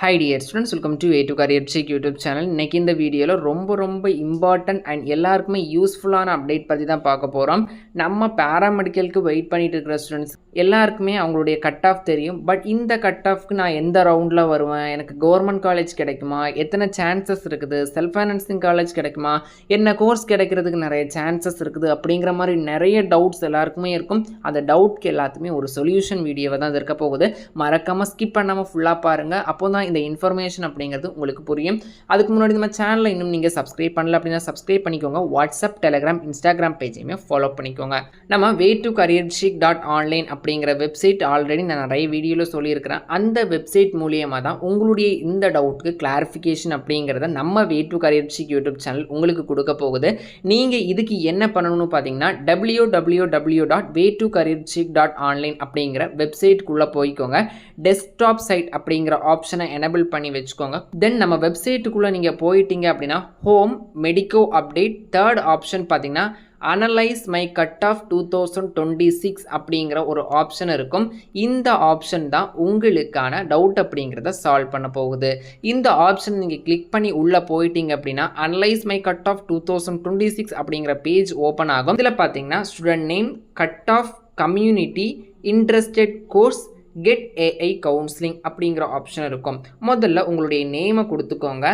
Hi dear students, welcome to A to Career Check YouTube channel. இன்னைக்கு இந்த வீடியோல ரொம்ப இம்பார்ட்டன்ட் அண்ட் எல்லாருக்குமே யூஸ்ஃபுல்லான அப்டேட் பத்தி தான் பார்க்க போறோம். நம்ம பாராமெடிக்கலுக்கு வெயிட் பண்ணிட்டு இருக்கிற ஸ்டூடண்ட்ஸ் எல்லாருக்குமே அவங்களுடைய கட் ஆஃப் தெரியும். பட் இந்த கட் ஆஃப்க்கு நான் எந்த ரவுண்ட்ல வருவேன், எனக்கு கவர்மெண்ட் காலேஜ் கிடைக்குமா, எத்தனை சான்சஸ் இருக்குது, செல்ஃப் ஃபைனான்சிங் காலேஜ் கிடைக்குமா, என்ன கோர்ஸ் கிடைக்கிறதுக்கு நிறைய சான்சஸ் இருக்குது அப்படிங்கிற மாதிரி நிறைய டவுட்ஸ் எல்லாருக்குமே இருக்கும். அந்த டவுட்க்கு எல்லாத்துக்குமே ஒரு சொல்யூஷன் வீடியோவை தான் இருக்க போகுது. மறக்காம ஸ்கிப் பண்ணாமல் ஃபுல்லாக பாருங்க. அப்போ தான் இந்த இன்ஃபர்மேஷன் அப்படிங்கிறது உங்களுக்கு புரியும். அதுக்கு முன்னாடி நம்ம சேனலில் இன்னும் நீங்கள் சப்ஸ்கிரைப் பண்ணல அப்படின்னா சப்ஸ்கிரைப் பண்ணிக்கோங்க. வாட்ஸ்அப், டெலிகிராம், இன்ஸ்டாகிராம் பேஜையுமே ஃபாலோ பண்ணிக்கோங்க. நம்ம way2careercheck.online அப்படிங்கிற வெப்சைட் ஆல்ரெடி நான் நிறைய வீடியோவில் சொல்லியிருக்கிறேன். அந்த வெப்சைட் மூலியமாக தான் உங்களுடைய இந்த டவுட்டுக்கு கிளாரிஃபிகேஷன் அப்படிங்கிறத நம்ம way2careercheck யூடியூப் சேனல் உங்களுக்கு கொடுக்க போகுது. நீங்கள் இதுக்கு என்ன பண்ணணும்னு பார்த்தீங்கன்னா www.way2careercheck.online அப்படிங்கிற வெப்சைட்டுக்குள்ளே போய்க்கோங்க. டெஸ்க்டாப் சைட் அப்படிங்கிற ஆப்ஷனை எனேபிள் பண்ணி வச்சுக்கோங்க. தென் நம்ம வெப்சைட்டுக்குள்ளே நீங்கள் போயிட்டீங்க அப்படின்னா home medico update third option பார்த்தீங்கன்னா அனலைஸ் மை கட் ஆஃப் 2026 அப்படிங்கிற ஒரு ஆப்ஷன் இருக்கும். இந்த ஆப்ஷன் தான் உங்களுக்கான டவுட் அப்படிங்கிறத சால்வ் பண்ண போகுது. இந்த ஆப்ஷன் நீங்கள் கிளிக் பண்ணி உள்ளே போயிட்டீங்க அப்படின்னா அனலைஸ் மை கட் ஆஃப் 2026 அப்படிங்கிற பேஜ் ஓப்பன் ஆகும். இதில் பார்த்தீங்கன்னா student name, cut off, community, interested course, get AI counselling அப்படிங்கிற ஆப்ஷன் இருக்கும். முதல்ல உங்களுடைய நேமை கொடுத்துக்கோங்க.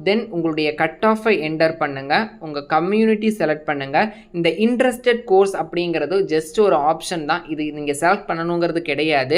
தென் உங்களுடைய கட் ஆஃபை என்டர் பண்ணுங்கள். உங்கள் கம்யூனிட்டி செலக்ட் பண்ணுங்கள். இந்த இன்ட்ரெஸ்டட் கோர்ஸ் அப்படிங்கிறது ஜஸ்ட் ஒரு ஆப்ஷன் தான், இது நீங்கள் செலக்ட் பண்ணணுங்கிறது கிடையாது.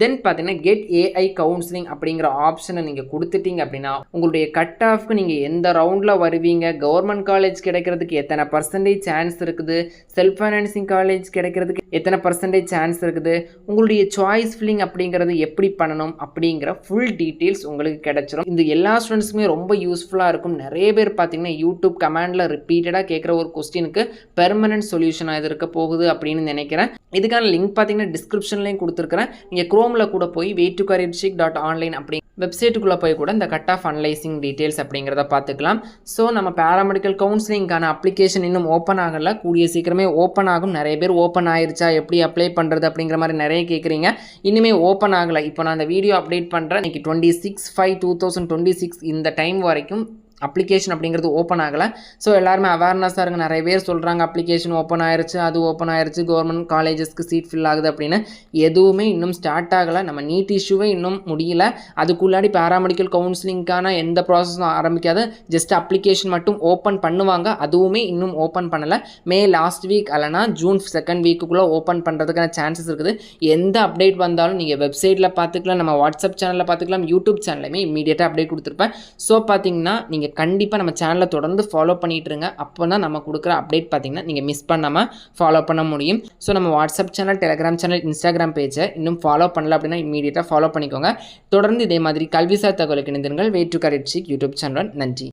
தென் பார்த்தீங்கன்னா கெட் ஏஐ கவுன்சிலிங் அப்படிங்கிற ஆப்ஷனை நீங்கள் கொடுத்துட்டீங்க அப்படின்னா உங்களுடைய கட் ஆஃப்க்கு நீங்கள் எந்த ரவுண்டில் வருவீங்க, கவர்மெண்ட் காலேஜ் கிடைக்கிறதுக்கு எத்தனை பர்சன்டேஜ் சான்ஸ் இருக்குது, செல்ஃப் ஃபைனான்சிங் காலேஜ் கிடைக்கிறதுக்கு எத்தனை பர்சன்டேஜ் சான்ஸ் இருக்குது, உங்களுடைய சாய்ஸ் ஃபில்லிங் அப்படிங்கிறது எப்படி பண்ணணும் அப்படிங்கிற ஃபுல் டீட்டெயில்ஸ் உங்களுக்கு கிடைச்சிரும். இந்த எல்லா ஸ்டூடெண்ட்ஸுக்குமே ரொம்ப யூஸ்ஃபுல்லாக இருக்கும். நிறைய பேர் பார்த்தீங்கன்னா யூடியூப் கமெண்டில் ரிப்பீட்டடாக கேட்குற ஒரு கொஸ்டினுக்கு பெர்மனன்ட் சொல்யூஷனாக இது இருக்க போகுது அப்படின்னு நினைக்கிறேன். இதுக்கான லிங்க் பார்த்தீங்கன்னா டிஸ்கிரிப்ஷன்லேயும் கொடுத்துருக்கிறேன். நீங்கள் குரோமில் கூட போய் way2careercheck.online அப்படி வெப்சைட்டுக்குள்ளே போய் கூட இந்த கட் ஆஃப் அனலைசிங் டீட்டெயில்ஸ் அப்படிங்கிறத பார்த்துக்கலாம். ஸோ நம்ம பாராமெடிக்கல் கவுன்சிலிங்கான அப்ளிகேஷன் இன்னும் ஓப்பன் ஆகலை, கூடிய சீக்கிரமே ஓப்பன் ஆகும். நிறைய பேர் ஓப்பன் ஆயிருச்சா, எப்படி அப்ளை பண்ணுறது அப்படிங்கிற மாதிரி நிறைய கேட்குறீங்க. இனிமேல் ஓப்பன் ஆகலை. இப்போ நான் அந்த வீடியோ அப்டேட் பண்ணுறேன். இன்றைக்கி 26/5/2026 இந்த டைம் வரைக்கும் அப்ளிகேஷன் அப்படிங்கிறது ஓப்பன் ஆகலை. ஸோ எல்லாருமே அவேர்னஸாக இருங்க. நிறைய பேர் சொல்கிறாங்க அப்ளிகேஷன் ஓப்பன் ஆயிருச்சு, அது ஓப்பன் ஆயிருச்சு, கவர்மெண்ட் காலேஜஸ்க்கு சீட் ஃபில் ஆகுது அப்படின்னு. எதுவுமே இன்னும் ஸ்டார்ட் ஆகலை. நம்ம நீட் இஷ்யூவே இன்னும் முடியல. அதுக்குள்ளாடி பாராமெடிக்கல் கவுன்சிலிங்கான எந்த ப்ராசஸும் ஆரம்பிக்காது. ஜஸ்ட் அப்ளிகேஷன் மட்டும் ஓப்பன் பண்ணுவாங்க. அதுவுமே இன்னும் ஓப்பன் பண்ணலை. மே லாஸ்ட் வீக் அல்லனா ஜூன் செகண்ட் வீக்குள்ளே ஓப்பன் பண்ணுறதுக்கான சான்சஸ் இருக்குது. எந்த அப்டேட் வந்தாலும் நீங்கள் வெப்சைட்டில் பார்த்துக்கலாம், நம்ம வாட்ஸ்அப் சேனலில் பார்த்துக்கலாம், யூடியூப் சேனல்லையுமே இமீடியட்டாக அப்டேட் கொடுத்துருப்பேன். ஸோ பார்த்தீங்கன்னா நீங்கள் கண்டிப்பாக நம்ம சேனலை தொடர்ந்து ஃபாலோ பண்ணிட்டு இருங்க. அப்போ தான் நம்ம கொடுக்குற அப்டேட் பார்த்தீங்கன்னா நீங்கள் மிஸ் பண்ணாமல் ஃபாலோ பண்ண முடியும். ஸோ நம்ம WhatsApp channel, Telegram channel, Instagram பேஜை இன்னும் ஃபாலோ பண்ணல அப்படின்னா இமீடியட்டாக ஃபாலோ பண்ணிக்கோங்க. தொடர்ந்து இதே மாதிரி கல்விசார் தகவலுக்கு இணைந்திருங்கள். way2careercheck YouTube channel. நன்றி.